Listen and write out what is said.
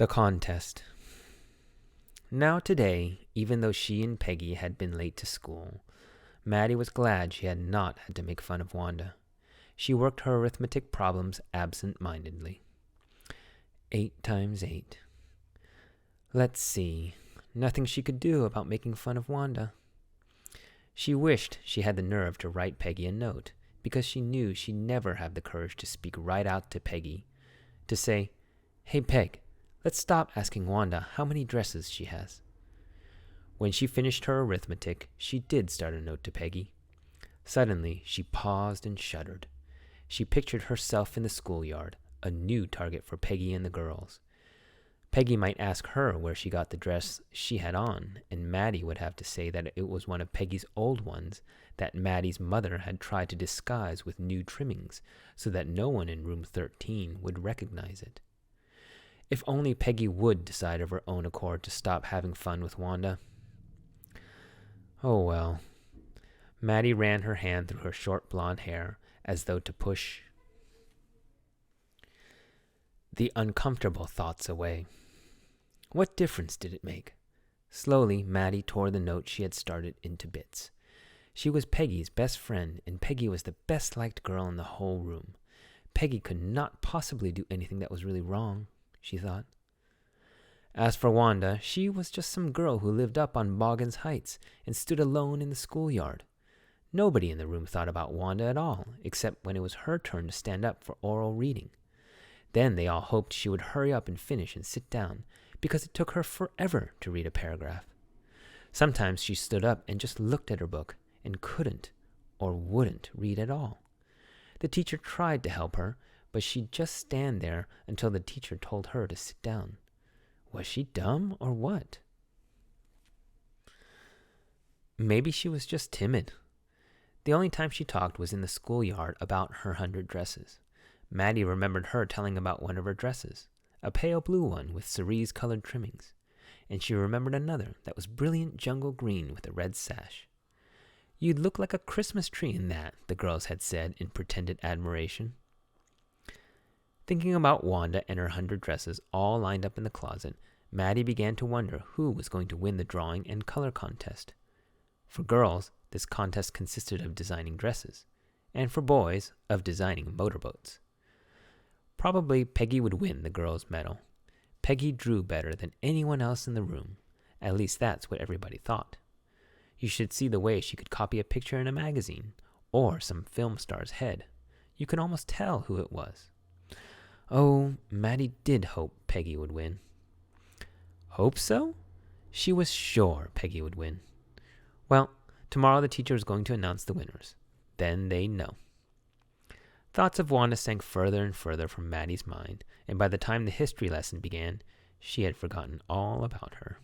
The contest. Now today, even though she and Peggy had been late to school, Maddie was glad she had not had to make fun of Wanda. She worked her arithmetic problems absent-mindedly. 8 times 8. Let's see. Nothing she could do about making fun of Wanda. She wished she had the nerve to write Peggy a note, because she knew she'd never have the courage to speak right out to Peggy. To say, "Hey Peg, let's stop asking Wanda how many dresses she has." When she finished her arithmetic, she did start a note to Peggy. Suddenly, she paused and shuddered. She pictured herself in the schoolyard, a new target for Peggy and the girls. Peggy might ask her where she got the dress she had on, and Maddie would have to say that it was one of Peggy's old ones that Maddie's mother had tried to disguise with new trimmings so that no one in room 13 would recognize it. If only Peggy would decide of her own accord to stop having fun with Wanda. Oh well. Maddie ran her hand through her short blonde hair as though to push the uncomfortable thoughts away. What difference did it make? Slowly, Maddie tore the note she had started into bits. She was Peggy's best friend, and Peggy was the best-liked girl in the whole room. Peggy could not possibly do anything that was really wrong, she thought. As for Wanda, she was just some girl who lived up on Boggins Heights and stood alone in the schoolyard. Nobody in the room thought about Wanda at all, except when it was her turn to stand up for oral reading. Then they all hoped she would hurry up and finish and sit down, because it took her forever to read a paragraph. Sometimes she stood up and just looked at her book and couldn't or wouldn't read at all. The teacher tried to help her, but she'd just stand there until the teacher told her to sit down. Was she dumb or what? Maybe she was just timid. The only time she talked was in the schoolyard about her 100 dresses. Maddie remembered her telling about one of her dresses, a pale blue one with cerise-colored trimmings, and she remembered another that was brilliant jungle green with a red sash. "You'd look like a Christmas tree in that," the girls had said in pretended admiration. Thinking about Wanda and her 100 dresses all lined up in the closet, Maddie began to wonder who was going to win the drawing and color contest. For girls, this contest consisted of designing dresses, and for boys, of designing motorboats. Probably Peggy would win the girls' medal. Peggy drew better than anyone else in the room. At least that's what everybody thought. You should see the way she could copy a picture in a magazine, or some film star's head. You could almost tell who it was. Oh, Maddie did hope Peggy would win. Hope so? She was sure Peggy would win. Well, tomorrow the teacher was going to announce the winners. Then they'd know. Thoughts of Wanda sank further and further from Maddie's mind, and by the time the history lesson began, she had forgotten all about her.